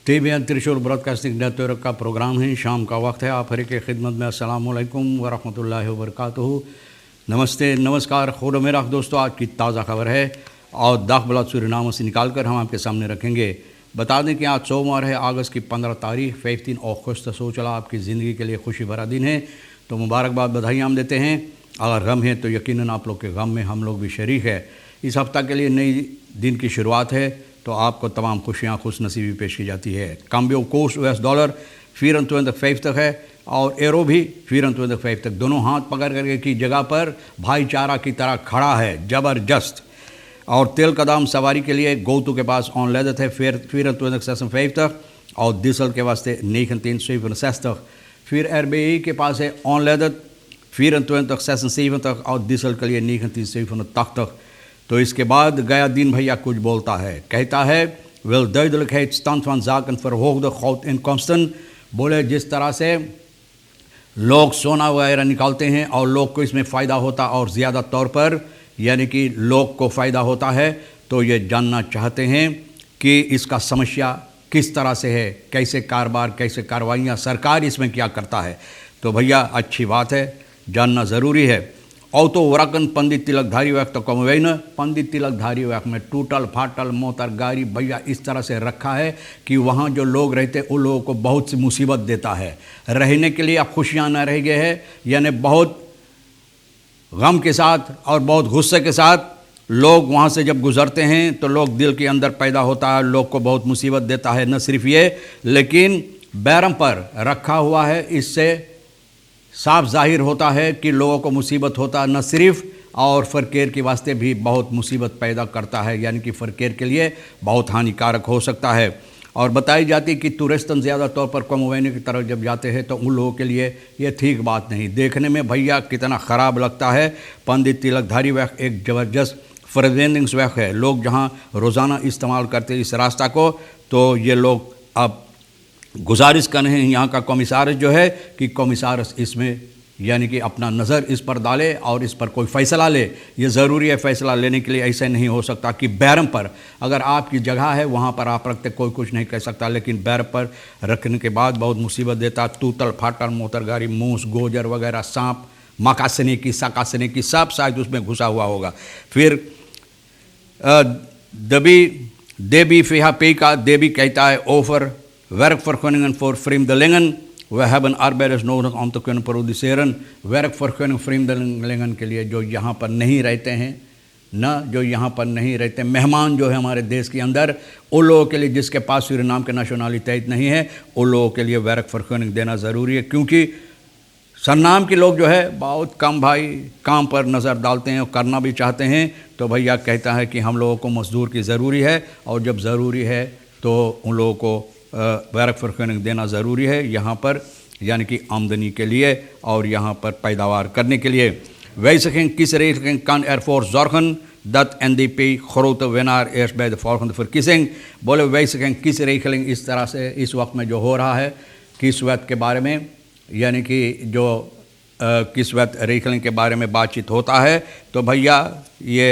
TBN त्रिशूल broadcasting network का programme है। शाम का वक्त है। आप हर की खिदमत में अस्सलाम वालेकुम व रहमतुल्लाहि व बरकातुहू। नमस्ते, नमस्कार, खुद मेरा दोस्तों। आज की ताज़ा खबर है और दाख बलात सूरीनाम से निकाल कर हम आपके सामने रखेंगे। बता दें कि आज सोमवार है, अगस्त की 15 तारीख 15 अगस्त। चला आपकी ज़िंदगी के लिए खुशी भरा दिन है, तो मुबारकबाद, बधाई हम देते हैं। अगर गम है तो यकीनन आप लोग के गम में हम लोग भी शरीक है। इस हफ्ता के लिए नई दिन की शुरुआत है, तो आपको तमाम खुशियाँ खुश नसीबी पेश की जाती है। काम्बियो कोर्स $US 24 तक है और एरो भी 24 तक। दोनों हाथ पकड़ करके की जगह पर भाईचारा की तरह खड़ा है, ज़बरदस्त। और तेल का दाम सवारी के लिए गोतू के पास ऑन लेदत है 24 तक और डीजल के वास्ते 1967 तक। फिर RBI के पास है ऑन लेदत 24 तक और डीजल के लिए 19 तक। तो इसके बाद गया दिन भैया कुछ बोलता है, कहता है will duidelijkheid stand van zaken verhoogde goudinkomsten। बोले जिस तरह से लोग सोना वगैरह निकालते हैं और लोग को इसमें फ़ायदा होता और ज़्यादा तौर पर यानी कि लोग को फ़ायदा होता है, तो ये जानना चाहते हैं कि इसका समस्या किस तरह से है, कैसे कारोबार, कैसे कार्रवाइयाँ, सरकार इसमें क्या करता है। तो भैया अच्छी बात है, जानना ज़रूरी है। और तो वरकन पंडित तिलकधारी व्यक्त कम वही न पंडित तिलकधारी व्यक्त में टूटल फाटल मोटर गाड़ी भैया इस तरह से रखा है कि वहाँ जो लोग रहते उन लोगों को बहुत सी मुसीबत देता है। रहने के लिए अब खुशियाँ न रह गए हैं, यानी बहुत गम के साथ और बहुत गुस्से के साथ लोग वहाँ से जब गुज़रते हैं तो लोग दिल के अंदर पैदा होता है, लोग को बहुत मुसीबत देता है। न सिर्फ ये, लेकिन बैरम पर रखा हुआ है, इससे साफ जाहिर होता है कि लोगों को मुसीबत होता न सिर्फ और फ़कीर के वास्ते भी बहुत मुसीबत पैदा करता है, यानी कि फ़कीर के लिए बहुत हानिकारक हो सकता है। और बताई जाती कि टूरिस्टन ज़्यादा तौर पर कमवैने की तरफ जब जाते हैं तो उन लोगों के लिए ये ठीक बात नहीं। देखने में भैया कितना ख़राब लगता है। पंडित तिलकधारी वैक एक ज़बरदस्त फ्रेंडिंग्स वैक है। लोग जहाँ रोज़ाना इस्तेमाल करते इस रास्ता को, तो ये लोग अब गुजारिश कर रहे हैं यहाँ का कमिसारस जो है कि कमिसारस इसमें यानी कि अपना नज़र इस पर डाले और इस पर कोई फ़ैसला ले। ये ज़रूरी है, फ़ैसला लेने के लिए ऐसे नहीं हो सकता कि बैरम पर अगर आपकी जगह है वहाँ पर आप रखते, कोई कुछ नहीं कह सकता, लेकिन बैरम पर रखने के बाद बहुत मुसीबत देता। टूटल फाटल मोटर गाड़ी, मूस, गोजर वगैरह, सांप, मकासने की, सकासने की, सब शायद उसमें घुसा हुआ होगा। फिर देबी फेहा पे का देबी कहता है offer werkvergunningen voor vreemdelingen. We hebben arbeiders nodig om te kunnen produceren। werkvergunning vreemdelingen के लिए जो यहाँ पर नहीं रहते हैं, न जो यहाँ पर नहीं रहते मेहमान जो है हमारे देश के अंदर, उन लोगों के लिए जिसके पास सूरीनाम के नेशनलिटी नहीं है, उन लोगों के लिए werkvergunning देना ज़रूरी है। क्योंकि सरनाम के लोग जो है बहुत कम भाई काम पर नज़र डालते हैं और करना भी चाहते हैं। तो भैया कहता है कि हम लोगों को मज़दूर की ज़रूरी है और जब ज़रूरी है तो उन लोगों को werkvergunning देना ज़रूरी है यहाँ पर, यानी कि आमदनी के लिए और यहाँ पर पैदावार करने के लिए। wijziging kiesregeling kan ervoor zorgen dat NDP grote winnaar is bij de volgende verkiezing। बोले wijziging kiesregeling इस तरह से इस वक्त में जो हो रहा है किस्वत के बारे में, यानी कि जो किस्वत रेखलिंग के बारे में बातचीत होता है, तो भैया ये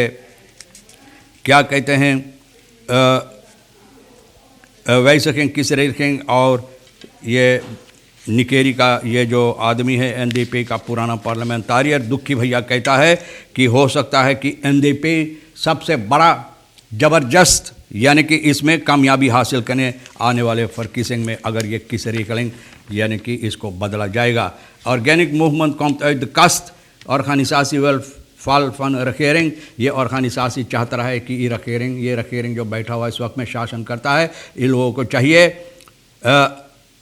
क्या कहते हैं wijziging kiesregeling। और ये निकेरी का ये जो आदमी है NDP का पुराना पार्लियामेंटारियन दुखी भैया कहता है कि हो सकता है कि NDP सबसे बड़ा ज़बरदस्त यानी कि इसमें कामयाबी हासिल करने आने वाले verkiezing में अगर ये kiesregeling यानी कि इसको बदला जाएगा। Organic movement komt uit de kast। Organization wil फल फन regering। ये ऑर्गेनाइजेशन चाहता रहा है कि ये regering जो बैठा हुआ इस वक्त में शासन करता है, इन लोगों को चाहिए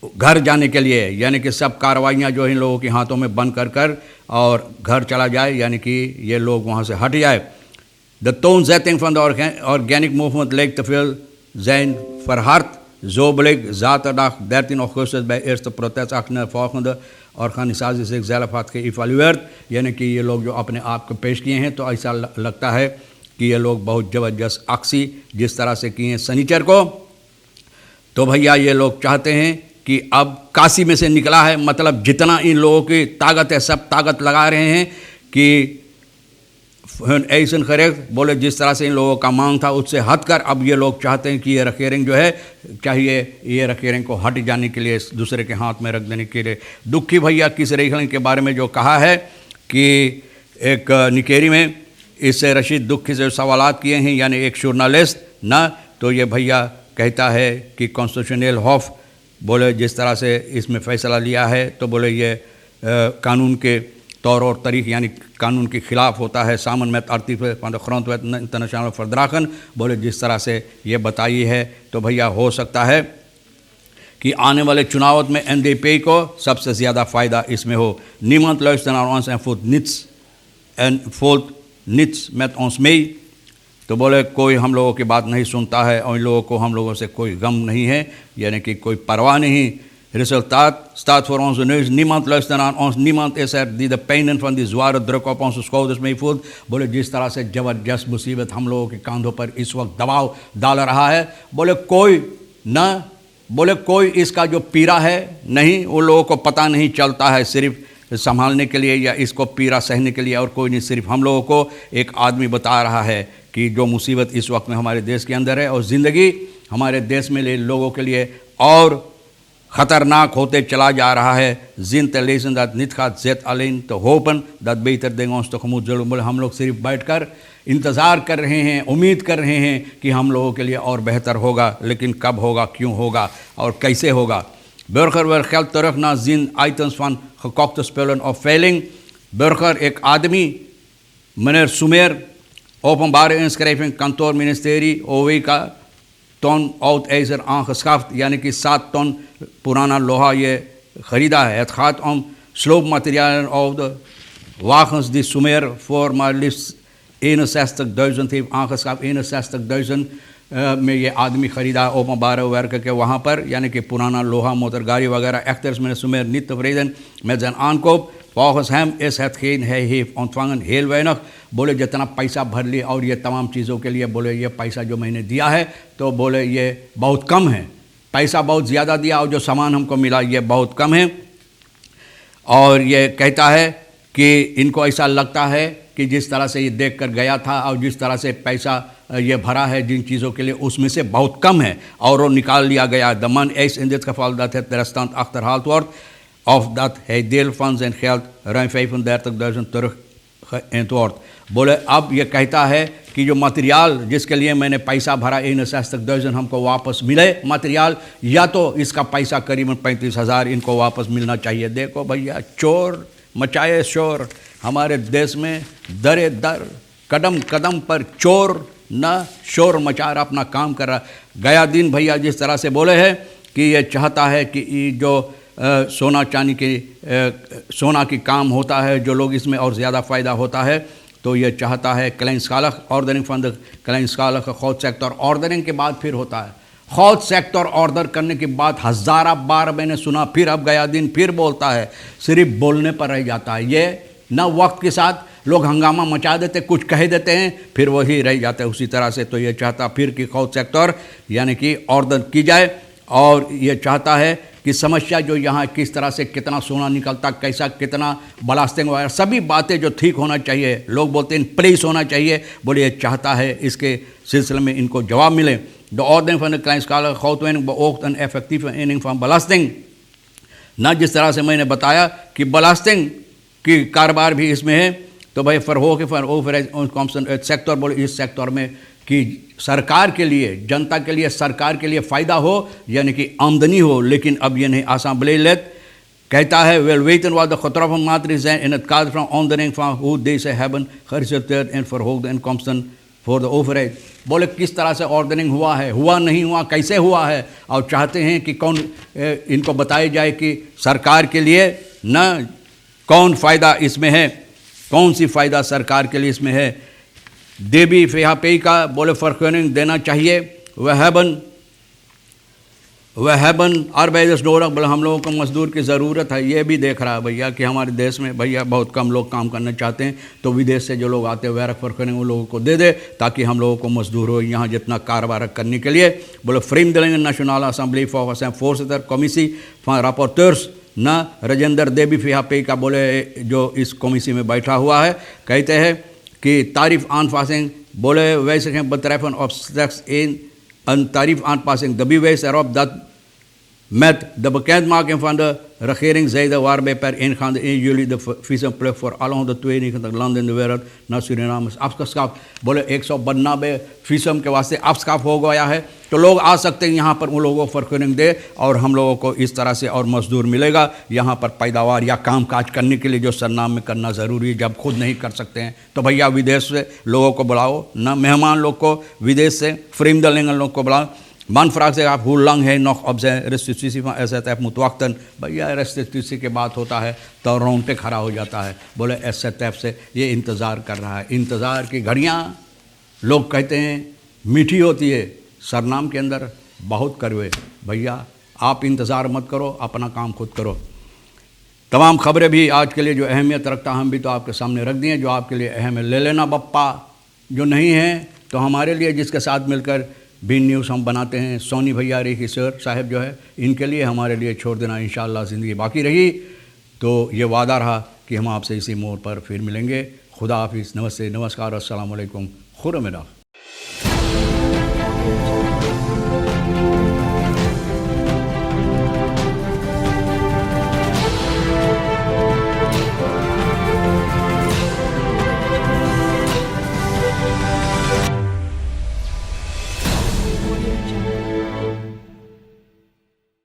घर जाने के लिए, यानी कि सब कार्रवाइयाँ जो इन लोगों के हाथों में बंद कर और घर चला जाए, यानी कि ये लोग वहाँ से हट जाए। De toonzetting van de organic movement lijkt te veel zijn verhard। Zo bleek zaterdag 13 augustus bij eerste protestactie naar volgende organisatie zichzelf had geëvalueerd। यानी कि ये लोग जो अपने आप को पेश किए हैं, तो ऐसा लगता है कि ये लोग बहुत ज़बरदस्त अक्सी जिस तरह से किए हैं सनीचर को। तो भैया ये लोग चाहते हैं कि अब काशी में से निकला है, मतलब जितना इन लोगों की ताकत है सब ताकत लगा रहे हैं कि ऐसन करेक्ट बोले जिस तरह से इन लोगों का मांग था उससे हटकर अब ये लोग चाहते हैं कि ये रखेरिंग जो है चाहिए, ये रखेरिंग को हट जाने के लिए, दूसरे के हाथ में रख देने के लिए। दुखी भैया किस रखेरिंग के बारे में जो कहा है कि एक निकेरी में इससे रशीद दुखी से सवालात किए हैं, यानी एक जर्नलिस्ट ना, तो ये भैया कहता है कि कॉन्स्टिट्यूशनल हॉफ बोले जिस तरह से इसमें फ़ैसला लिया है तो बोले ये कानून के तौर और तरीक़ यानी कानून के ख़िलाफ़ होता है। सामन में आर्थिक ग्रंथवेद इंटरनेशनल फर्दराखन बोले जिस तरह से ये बताई है तो भैया हो सकता है कि आने वाले चुनाव में NDP को सबसे ज़्यादा फ़ायदा इसमें हो। निमंत लॉइस फोर्थ निट्स में ऑन्समेई तो बोले कोई हम लोगों की बात नहीं सुनता है और इन लोगों को हम लोगों से कोई गम नहीं है, यानी कि कोई परवाह नहीं। Resultaat staat voor onze neus. Niemand luistert naar ons. Niemand is er die de pijnen van die zware druk op onze schouders mee voelt. बोले जिस तरह से ज़बरदस्त मुसीबत हम लोगों के कंधों पर इस वक्त दबाव डाल रहा है, बोले कोई ना, बोले कोई इसका जो पीड़ा है नहीं, उन लोगों को पता नहीं चलता है सिर्फ संभालने के लिए या इसको पीड़ा सहने के लिए, और कोई नहीं, सिर्फ हम लोगों को एक आदमी बता रहा है कि जो मुसीबत इस वक्त में हमारे देश के अंदर है और ज़िंदगी हमारे देश में लोगों के लिए और खतरनाक होते चला जा रहा है। जिन लेसन दैट नित gaat zet alleen te hopen dat beter dingen ons tegemoet zullen। बोले हम लोग सिर्फ बैठकर इंतज़ार कर रहे हैं, उम्मीद कर रहे हैं कि हम लोगों के लिए और बेहतर होगा, लेकिन कब होगा, क्यों होगा और कैसे होगा। Burger wil geld terug na zin items van gekokte spullen of veiling। Burger एक आदमी meneer Sumer openbare inschrijving kantoor ministerie OW का टन oud ijzer aangeschaft, यानी कि 7 टन पुराना लोहा ये ख़रीदा है। Het gaat om sloopmaterialen of de wagens die Sumer voor maar liefst 61.000 heeft aangeschaft। 61.000 में ये आदमी ख़रीदा openbare werken के वहाँ पर, यानी कि पुराना लोहा, मोटर गाड़ी वगैरह। Echter is meneer Sumer niet tevreden met zijn aankoop। Volgens hem is hetgeen hij heeft ontvangen heel weinig। बोले जितना पैसा भर लिया और ये तमाम चीज़ों के लिए, बोले ये पैसा जो मैंने दिया है तो बोले ये बहुत कम है, पैसा बहुत ज़्यादा दिया और जो सामान हमको मिला ये बहुत कम है। और ये कहता है कि इनको ऐसा लगता है कि जिस तरह से ये देख कर गया था और जिस तरह से पैसा ये भरा है जिन चीज़ों के लिए उसमें से बहुत कम है और वो निकाल लिया गया। De man eist in dit geval dat het restant achterhaald wordt of dat hij deel van zijn geld ruim 35.000 teruggeïnd wordt। बोले अब ये कहता है कि जो मटेरियल जिसके लिए मैंने पैसा भरा 61.000 हमको वापस मिले मटेरियल, या तो इसका पैसा करीबन 35,000 इनको वापस मिलना चाहिए। देखो भैया, चोर मचाए शोर हमारे देश में, दरे दर कदम कदम पर चोर न शोर मचा रहा, अपना काम कर रहा। गया दिन भैया जिस तरह से बोले हैं कि ये चाहता है कि जो सोना चांदी के सोना की काम होता है, जो लोग इसमें और ज़्यादा फ़ायदा होता है, तो ये चाहता है kleinschalig ordering van de kleinschalige goudsektor। Ordering के बाद फिर होता है खौद सेक्टर ऑर्डर करने के बाद हज़ारा बार मैंने सुना, फिर अब गया दिन फिर बोलता है, सिर्फ बोलने पर रह जाता है। ये न वक्त के साथ लोग हंगामा मचा देते, कुछ कह देते हैं, फिर वही रह जाते हैं उसी तरह से। तो ये चाहता फिर कि खौद सेक्टर यानी कि ऑर्डर की जाए, और ये चाहता है कि समस्या जो यहाँ किस तरह से कितना सोना निकलता, कैसा कितना ब्लास्टिंग वगैरह सभी बातें जो ठीक होना चाहिए, लोग बोलते हैं प्लेस होना चाहिए, बोले ये चाहता है इसके सिलसिले में इनको जवाब मिले। De ordening van de kleinschalige goudwinning beoogt een effectieve inning van belasting। ना जिस तरह से मैंने बताया कि belasting की कारोबार भी इसमें है, तो भाई फरहोगे फर ओवरेज सेक्टर, बोले इस सेक्टर में कि सरकार के लिए, जनता के लिए, सरकार के लिए फ़ायदा हो, यानी कि आमदनी हो। लेकिन अब ये नहीं आसान लेत कहता है wel weten wat de getroffen maatregelen zijn in het kader van ordening van hoe deze hebben geresulteerd in verhoogde inkomsten voor de overheid। बोले किस तरह से ऑर्डरिंग हुआ है, हुआ नहीं हुआ, कैसे हुआ है, और चाहते हैं कि कौन इनको बताया जाए कि सरकार के लिए न कौन फ़ायदा इसमें है, कौन सी फ़ायदा सरकार के लिए इसमें है। देवी फेहापेई का बोले फर्कनिंग देना चाहिए। वह हैबन arbeiders nodig, बोले हम लोगों को मजदूर की ज़रूरत है। ये भी देख रहा है भैया कि हमारे देश में भैया बहुत कम लोग काम करना चाहते हैं, तो विदेश से जो लोग आते हैं वह फर्कनिंग उन लोगों को दे दे ताकि हम लोगों को मजदूर हो यहाँ जितना कारोबार करने के लिए। बोले vreemdelingen nationale assemblee volgens zijn voorzitter commissie van rapporteurs न राजेंद्र देवी फेहापेई का, बोले जो इस कमीसी में बैठा हुआ है, कहते हैं कि तारीफ aanpassing boleh wijzigen betreffen of slechts een tarief aanpassing. De bewijs erop dat met de bekendmaking van de regeringszijde waarbij per ingaande 1 juli de visumplicht voor alle 192 landen in de wereld naar Suriname is afgeschaft. बोले 192 visum के वास्ते afschaft हो गया है, तो लोग आ सकते हैं यहाँ पर, उन लोगों को फर्कनिंग दे और हम लोगों को इस तरह से और मजदूर मिलेगा यहाँ पर पैदावार या काम काज करने के लिए जो सरनाम में करना ज़रूरी है। जब खुद नहीं कर सकते हैं तो भैया विदेश से लोगों को बुलाओ, ना मेहमान लोग को विदेश से फ्रीमदलिंग लोग को बुलाओ। Man vraagt zich af hoe lang hij nog op zijn restitutie van SZF moet wachten। भैया restitutie की बात होता है तो रोंगटे खड़ा हो जाता है। बोले SZF से ये इंतज़ार कर रहा है। इंतज़ार की घड़ियाँ लोग कहते हैं मीठी होती है, सरनाम के अंदर बहुत कड़वे। भैया आप इंतज़ार मत करो, अपना काम खुद करो। तमाम खबरें भी आज के लिए जो अहमियत रखता हम भी तो आपके सामने रख दिए, जो आपके लिए अहम है। ले लेना बप्पा, जो नहीं है तो हमारे लिए जिसके साथ मिलकर भी न्यूज़ हम बनाते हैं, सोनी भैया रे किशोर साहब जो है, इनके लिए हमारे लिए छोड़ देना। इंशाअल्लाह ज़िंदगी बाकी रही तो ये वादा रहा कि हम आपसे इसी मोड़ पर फिर मिलेंगे। खुदा हाफिज़, नमस्ते, नमस्कार, अस्सलाम वालेकुम, खुदा मेरा।